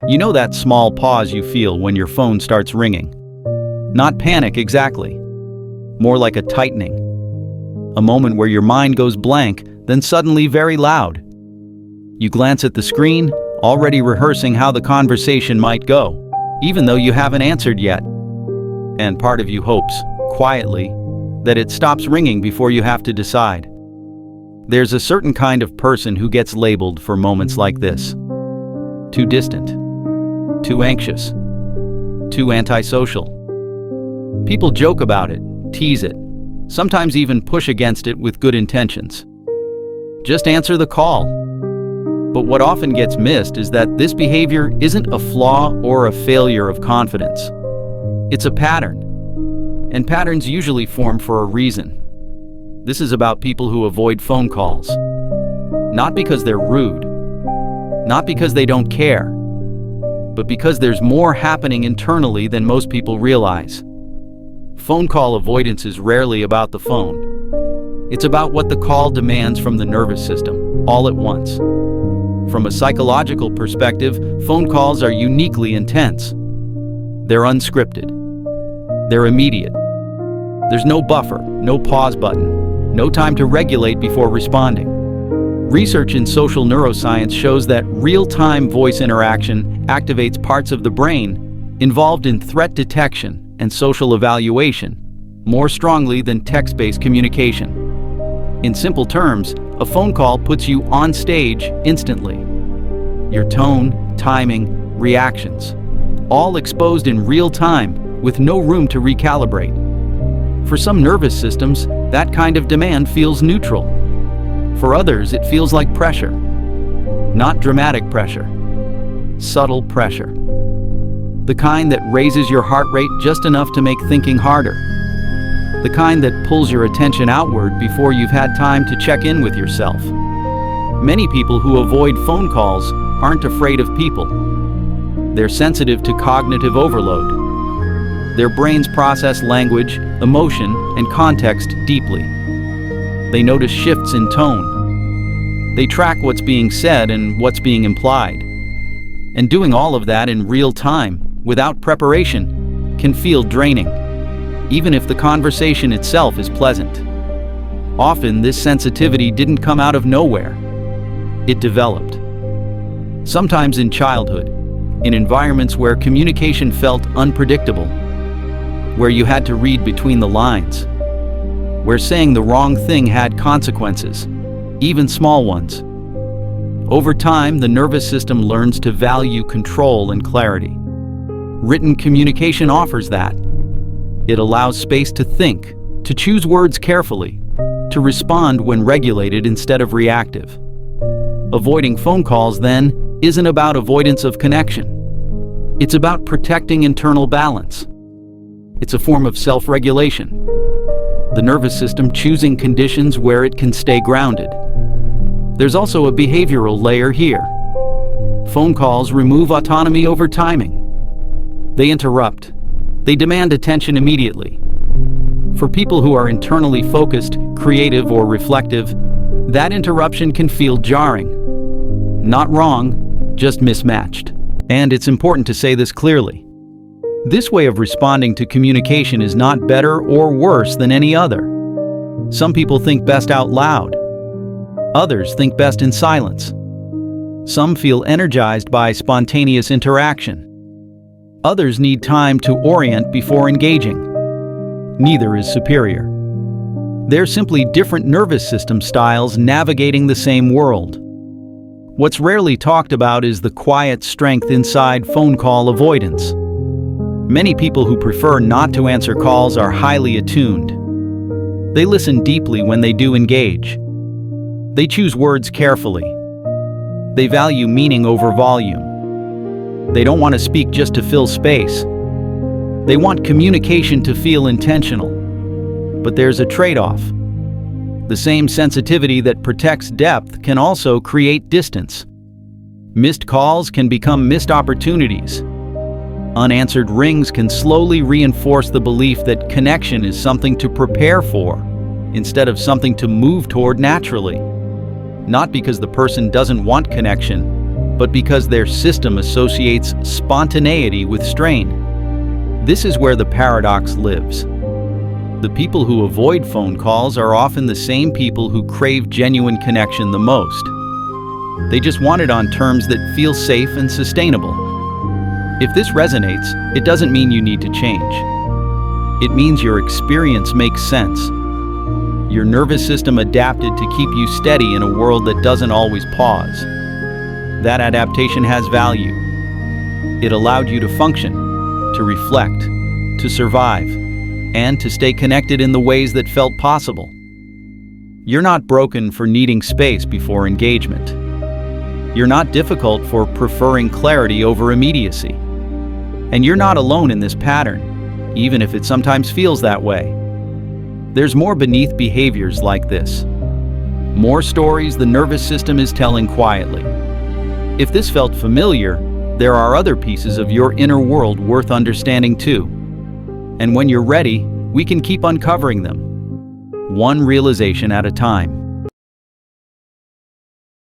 You know that small pause you feel when your phone starts ringing. Not panic exactly, more like a tightening. A moment where your mind goes blank, then suddenly very loud. You glance at the screen, already rehearsing how the conversation might go, even though you haven't answered yet. And part of you hopes, quietly, that it stops ringing before you have to decide. There's a certain kind of person who gets labeled for moments like this. Too distant. Too anxious. Too antisocial. People joke about it, tease it, sometimes even push against it with good intentions. Just answer the call. But what often gets missed is that this behavior isn't a flaw or a failure of confidence. It's a pattern. And patterns usually form for a reason. This is about people who avoid phone calls. Not because they're rude. Not because they don't care. But because there's more happening internally than most people realize. Phone call avoidance is rarely about the phone. It's about what the call demands from the nervous system, all at once. From a psychological perspective, phone calls are uniquely intense. They're unscripted. They're immediate. There's no buffer, no pause button, no time to regulate before responding. Research in social neuroscience shows that real-time voice interaction activates parts of the brain involved in threat detection and social evaluation more strongly than text-based communication. In simple terms, a phone call puts you on stage instantly. Your tone, timing, reactions, all exposed in real time with no room to recalibrate. For some nervous systems, that kind of demand feels neutral. For others, it feels like pressure. Not dramatic pressure, subtle pressure. The kind that raises your heart rate just enough to make thinking harder. The kind that pulls your attention outward before you've had time to check in with yourself. Many people who avoid phone calls aren't afraid of people. They're sensitive to cognitive overload. Their brains process language, emotion, and context deeply. They notice shifts in tone. They track what's being said and what's being implied. And doing all of that in real time, without preparation, can feel draining, even if the conversation itself is pleasant. Often, this sensitivity didn't come out of nowhere. It developed. Sometimes in childhood, in environments where communication felt unpredictable, where you had to read between the lines, where saying the wrong thing had consequences, even small ones. Over time, the nervous system learns to value control and clarity. Written communication offers that. It allows space to think, to choose words carefully, to respond when regulated instead of reactive. Avoiding phone calls, then, isn't about avoidance of connection. It's about protecting internal balance. It's a form of self-regulation. The nervous system choosing conditions where it can stay grounded. There's also a behavioral layer here. Phone calls remove autonomy over timing. They interrupt. They demand attention immediately. For people who are internally focused, creative, or reflective, that interruption can feel jarring. Not wrong, just mismatched. And it's important to say this clearly. This way of responding to communication is not better or worse than any other. Some people think best out loud. Others think best in silence. Some feel energized by spontaneous interaction. Others need time to orient before engaging. Neither is superior. They're simply different nervous system styles navigating the same world. What's rarely talked about is the quiet strength inside phone call avoidance. Many people who prefer not to answer calls are highly attuned. They listen deeply when they do engage. They choose words carefully. They value meaning over volume. They don't want to speak just to fill space. They want communication to feel intentional. But there's a trade-off. The same sensitivity that protects depth can also create distance. Missed calls can become missed opportunities. Unanswered rings can slowly reinforce the belief that connection is something to prepare for, instead of something to move toward naturally. Not because the person doesn't want connection, but because their system associates spontaneity with strain. This is where the paradox lives. The people who avoid phone calls are often the same people who crave genuine connection the most. They just want it on terms that feel safe and sustainable. If this resonates, it doesn't mean you need to change. It means your experience makes sense. Your nervous system adapted to keep you steady in a world that doesn't always pause. That adaptation has value. It allowed you to function, to reflect, to survive, and to stay connected in the ways that felt possible. You're not broken for needing space before engagement. You're not difficult for preferring clarity over immediacy. And you're not alone in this pattern, even if it sometimes feels that way. There's more beneath behaviors like this. More stories the nervous system is telling quietly. If this felt familiar, there are other pieces of your inner world worth understanding too. And when you're ready, we can keep uncovering them, one realization at a time.